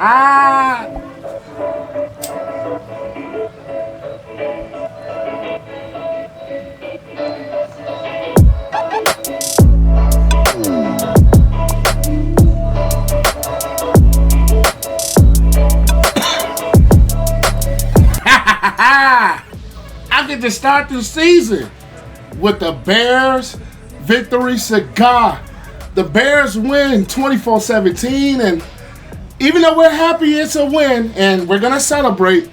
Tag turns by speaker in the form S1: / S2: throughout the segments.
S1: Ah! I get to start the season with the Bears victory cigar. The Bears win 24-17, and even though we're happy it's a win and we're going to celebrate,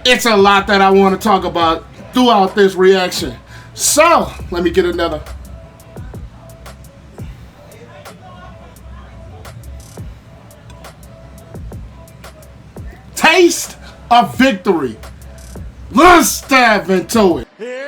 S1: it's a lot that I want to talk about throughout this reaction. So, let me get another. Taste of victory. Let's dive into it. Yeah.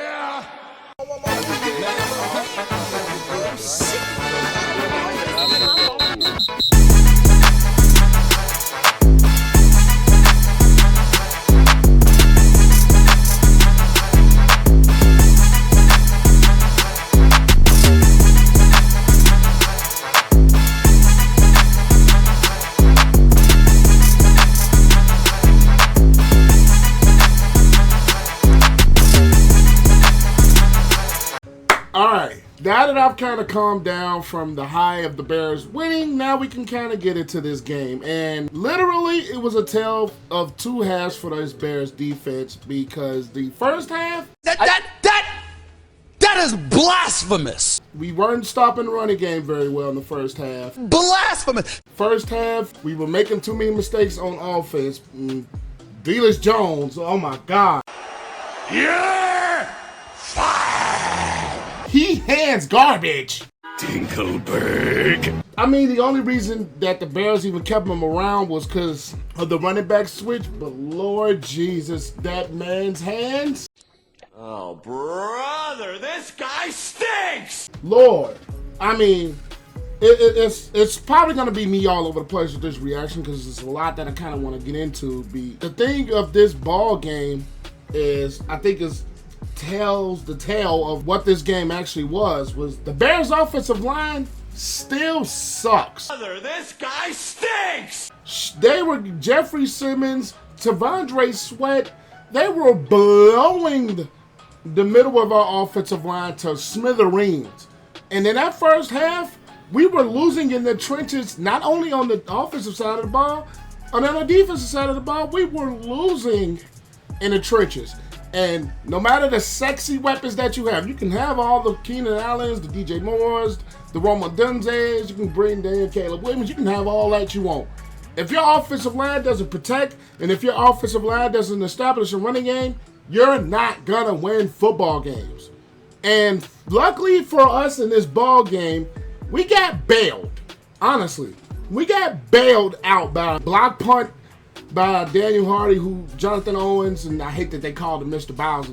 S1: Now that I've kind of calmed down from the high of the Bears winning, now we can kind of get into this game. And literally, it was a tale of two halves for this Bears defense, because the first half...
S2: That is blasphemous!
S1: We weren't stopping the running game very well in the first half.
S2: Blasphemous!
S1: First half, we were making too many mistakes on offense. Eberflus Jones, oh my God.
S2: You're fired!
S1: He hands garbage.
S2: Tinkleberg.
S1: I mean, the only reason that the Bears even kept him around was because of the running back switch, but Lord Jesus, that man's hands.
S2: Oh, brother, this guy stinks!
S1: Lord, I mean, it's probably going to be me all over the place with this reaction because there's a lot that I kind of want to get into. The thing of this ball game is, I think tells the tale of what this game actually was the Bears offensive line still sucks.
S2: Brother, this guy stinks!
S1: They were Jeffrey Simmons, T'Vondre Sweat, they were blowing the middle of our offensive line to smithereens. And in that first half, we were losing in the trenches, not only on the offensive side of the ball, on the defensive side of the ball, we were losing in the trenches. And no matter the sexy weapons that you have, you can have all the Keenan Allens, the DJ Moores, the Odunzes, you can bring in Caleb Williams, you can have all that you want. If your offensive line doesn't protect, and if your offensive line doesn't establish a running game, you're not gonna win football games. And luckily for us in this ball game, we got bailed. Honestly, we got bailed out by a block punt by Daniel Hardy, Jonathan Owens, and I hate that they called him Mr. Bowles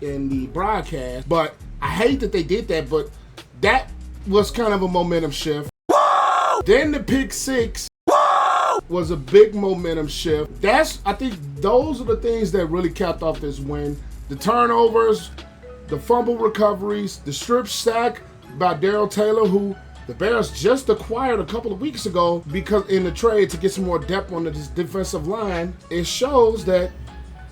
S1: in the broadcast, but I hate that they did that, but that was kind of a momentum shift.
S2: Woo!
S1: Then the pick six was a big momentum shift. I think those are the things that really capped off this win. The turnovers, the fumble recoveries, the strip sack by Darrell Taylor, who the Bears just acquired a couple of weeks ago because in the trade to get some more depth on this defensive line. It shows that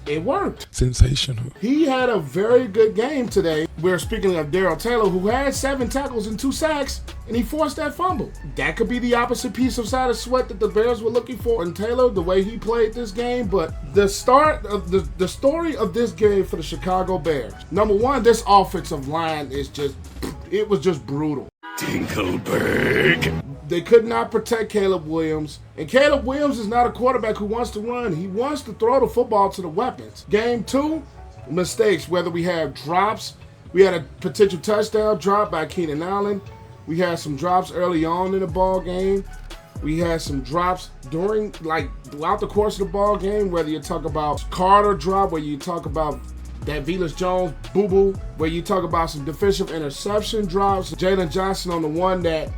S1: it worked.
S3: Sensational.
S1: He had a very good game today. We're speaking of Darrell Taylor, who had 7 tackles and 2 sacks, and he forced that fumble. That could be the opposite piece of side of sweat that the Bears were looking for in Taylor, the way he played this game. But the start of the story of this game for the Chicago Bears. Number one, this offensive line it was just brutal.
S2: Tinkleberg.
S1: They could not protect Caleb Williams. And Caleb Williams is not a quarterback who wants to run. He wants to throw the football to the weapons. Game 2, mistakes, whether we have drops. We had a potential touchdown drop by Keenan Allen. We had some drops early on in the ball game. We had some drops throughout the course of the ball game, whether you talk about Carter drop, where you talk about that Eberflus Jones boo-boo, where you talk about some defensive interception drops. Jaylon Johnson on the one that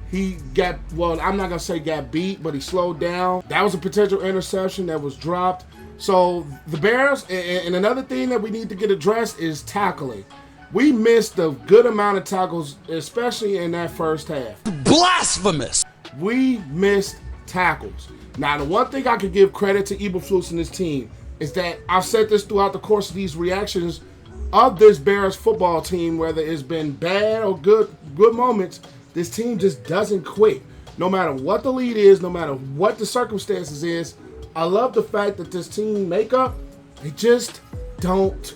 S1: he got, well, I'm not going to say got beat, but he slowed down. That was a potential interception that was dropped. So the Bears, and another thing that we need to get addressed is tackling. We missed a good amount of tackles, especially in that first half.
S2: Blasphemous!
S1: We missed tackles. Now, the one thing I could give credit to Eberflus and his team is that I've said this throughout the course of these reactions of this Bears football team, whether it's been bad or good moments, this team just doesn't quit. No matter what the lead is, no matter what the circumstances is, I love the fact that this team makeup, they just don't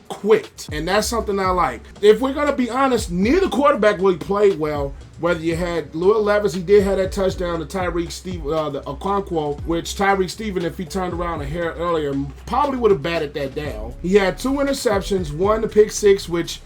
S1: quit. And that's something I like. If we're going to be honest, neither quarterback really played well. Whether you had Will Levis, he did have that touchdown to Tyreek the Okonkwo, which Tyreek Steven, if he turned around a hair earlier, probably would have batted that down. He had 2 interceptions, 1 to pick 6, which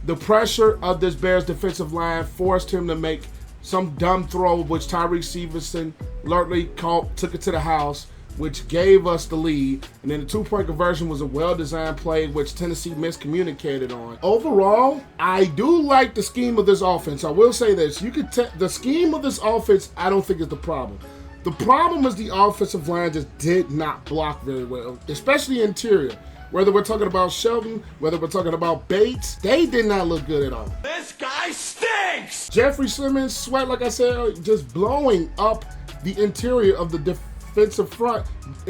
S1: the pressure of this Bears defensive line forced him to make some dumb throw, which Tyreek Stevenson alertly caught, took it to the house, which gave us the lead. And then the 2-point conversion was a well-designed play, which Tennessee miscommunicated on. Overall, I do like the scheme of this offense. I will say this. The scheme of this offense, I don't think is the problem. The problem is the offensive line just did not block very well, especially interior. Whether we're talking about Shelton, whether we're talking about Bates, they did not look good at all.
S2: This guy stinks!
S1: Jeffrey Simmons, Sweat, like I said, just blowing up the interior of the defensive front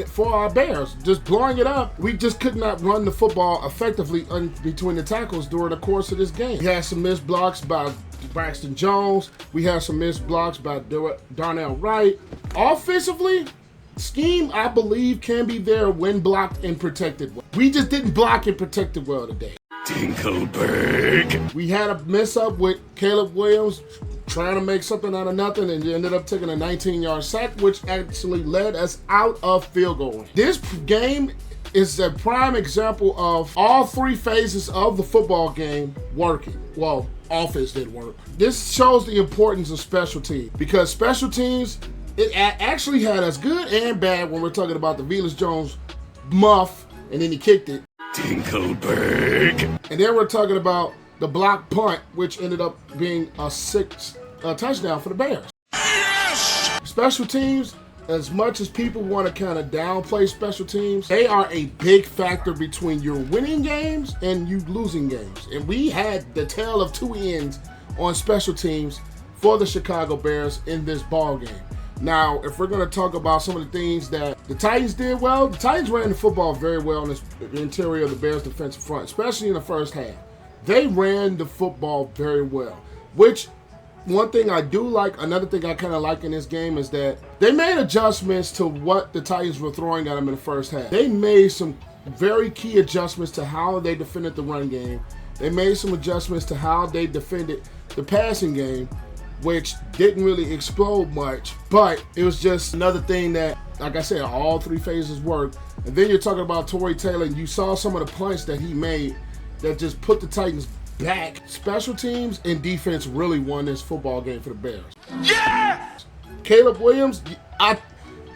S1: for our Bears, just blowing it up. We just could not run the football effectively between the tackles during the course of this game. We had some missed blocks by Braxton Jones. We had some missed blocks by Darnell Wright. Offensively, scheme, I believe, can be there when blocked and protected well. We just didn't block and protect it well today.
S2: Dinkelberg.
S1: We had a mess up with Caleb Williams trying to make something out of nothing, and ended up taking a 19-yard sack, which actually led us out of field goal range. This game is a prime example of all 3 phases of the football game working. Well, offense didn't work. This shows the importance of special teams, because special teams, it actually had us good and bad when we're talking about the Velus Jones muff, and then he kicked it.
S2: Dinkelberg.
S1: And then we're talking about the block punt, which ended up being a touchdown for the Bears.
S2: Yes!
S1: Special teams, as much as people want to kind of downplay special teams, they are a big factor between your winning games and you losing games. And we had the tale of 2 ends on special teams for the Chicago Bears in this ball game. Now, if we're going to talk about some of the things that the Titans did well, the Titans ran the football very well in the interior of the Bears defensive front, especially in the first half. They ran the football very well, which one thing I do like, another thing I kind of like in this game is that they made adjustments to what the Titans were throwing at them in the first half. They made some very key adjustments to how they defended the run game. They made some adjustments to how they defended the passing game, which didn't really explode much, but it was just another thing that, like I said, all 3 phases worked. And then you're talking about Torrey Taylor, and you saw some of the punts that he made that just put the Titans back. Special teams and defense really won this football game for the Bears.
S2: Yeah!
S1: Caleb Williams,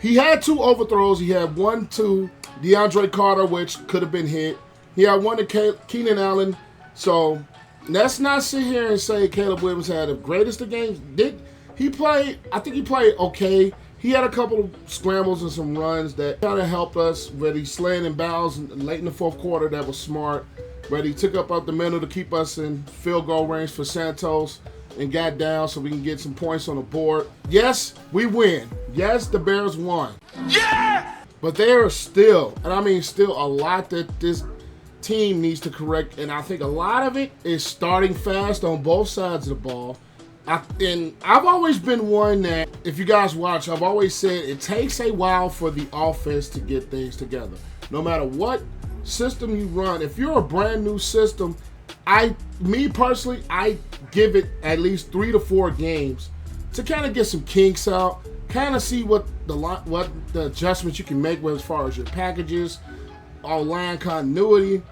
S1: he had 2 overthrows. He had 1 to DeAndre Carter, which could have been hit. He had 1 to Keenan Allen. So let's not sit here and say Caleb Williams had the greatest of games. I think he played okay. He had a couple of scrambles and some runs that kind of helped us, where he slid in bounds late in the 4th quarter. That was smart. Where he took up the middle to keep us in field goal range for Santos and got down so we can get some points on the board. Yes, we win. Yes, the Bears won.
S2: Yeah!
S1: But there are still, and I mean still, a lot that this team needs to correct, and I think a lot of it is starting fast on both sides of the ball. And I've always been one that, if you guys watch, I've always said it takes a while for the offense to get things together. No matter what system you run, if you're a brand new system, me personally, I give it at least 3 to 4 games to kind of get some kinks out, kind of see what the adjustments you can make with as far as your packages, all line continuity.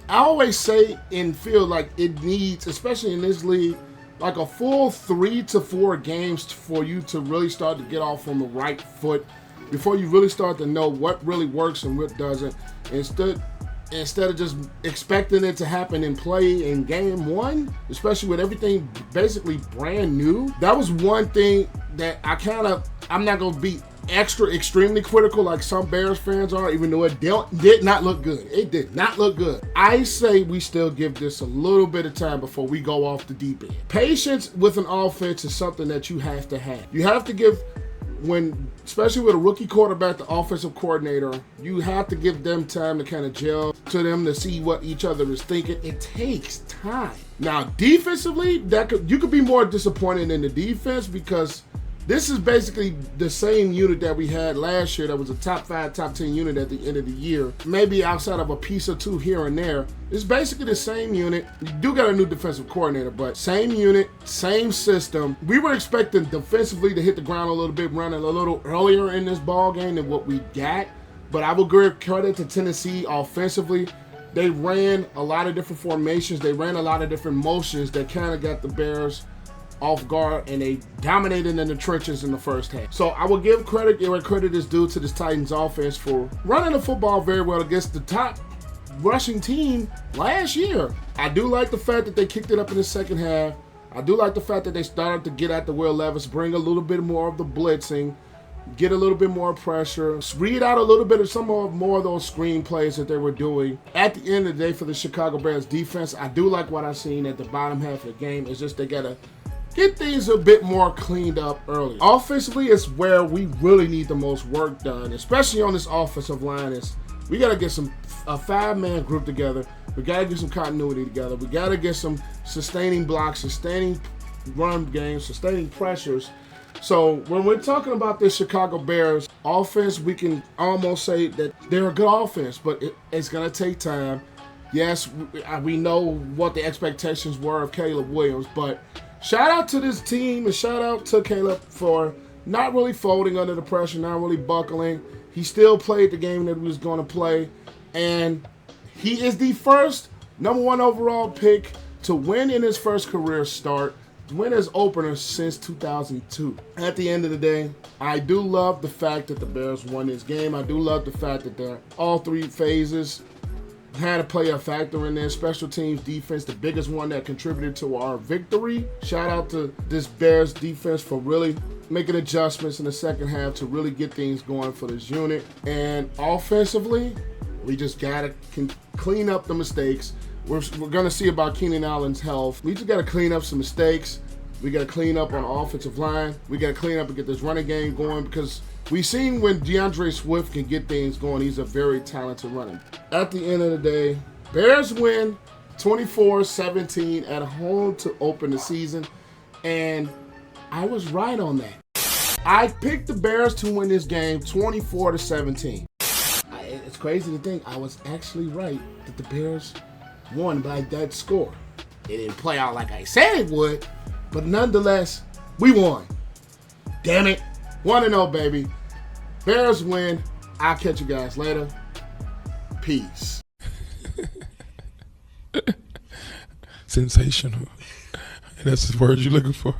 S1: I always say and feel like it needs, especially in this league, like a full 3 to 4 games for you to really start to get off on the right foot before you really start to know what really works and what doesn't. Instead of just expecting it to happen in play in game 1, especially with everything basically brand new. That was one thing that I'm not going to be extremely critical like some Bears fans are, even though it did not look good. It did not look good. I say we still give this a little bit of time before we go off the deep end. Patience with an offense is something that you have to have. You have to give especially with a rookie quarterback, the offensive coordinator, you have to give them time to kind of gel to them to see what each other is thinking. It takes time. Now, defensively, you could be more disappointed in the defense because this is basically the same unit that we had last year that was a top 5, top 10 unit at the end of the year. Maybe outside of a piece or two here and there. It's basically the same unit. You do got a new defensive coordinator, but same unit, same system. We were expecting defensively to hit the ground a little bit, running a little earlier in this ball game than what we got. But I will give credit to Tennessee offensively. They ran a lot of different formations. They ran a lot of different motions that kind of got the Bears off guard, and they dominated in the trenches in the first half. So I will give credit where credit is due to this Titans offense for running the football very well against the top rushing team last year. I do like the fact that they kicked it up in the second half. I do like the fact that they started to get at the Will Levis, bring a little bit more of the blitzing, get a little bit more pressure, read out a little bit of more of those screen plays that they were doing. At the end of the day, for the Chicago Bears defense, I do like what I've seen at the bottom half of the game. It's just they got to get things a bit more cleaned up early. Offensively is where we really need the most work done, especially on this offensive line. Is we got to get a 5-man group together. We got to get some continuity together. We got to get some sustaining blocks, sustaining run games, sustaining pressures. So when we're talking about this Chicago Bears offense, we can almost say that they're a good offense, but it's going to take time. Yes, we know what the expectations were of Caleb Williams, but shout out to this team and shout out to Caleb for not really folding under the pressure, not really buckling. He still played the game that he was going to play, and he is the first number 1 overall pick to win in his first career start, win as opener since 2002. At the end of the day, I do love the fact that the Bears won this game. I do love the fact that all 3 phases had to play a factor in there. Special teams defense, the biggest one that contributed to our victory. Shout out to this Bears defense for really making adjustments in the second half to really get things going for this unit. And offensively, we just got to clean up the mistakes. We're going to see about Keenan Allen's health. We just got to clean up some mistakes. We got to clean up on the offensive line. We got to clean up and get this running game going because we've seen when DeAndre Swift can get things going, he's a very talented runner. At the end of the day, Bears win 24-17 at home to open the season, and I was right on that. I picked the Bears to win this game 24-17. It's crazy to think I was actually right that the Bears won by that score. It didn't play out like I said it would, but nonetheless, we won. Damn it. 1-0, baby. Bears win. I'll catch you guys later. Peace.
S3: Sensational. And that's the word you're looking for.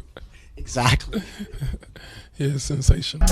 S4: Exactly.
S3: Yeah, sensational.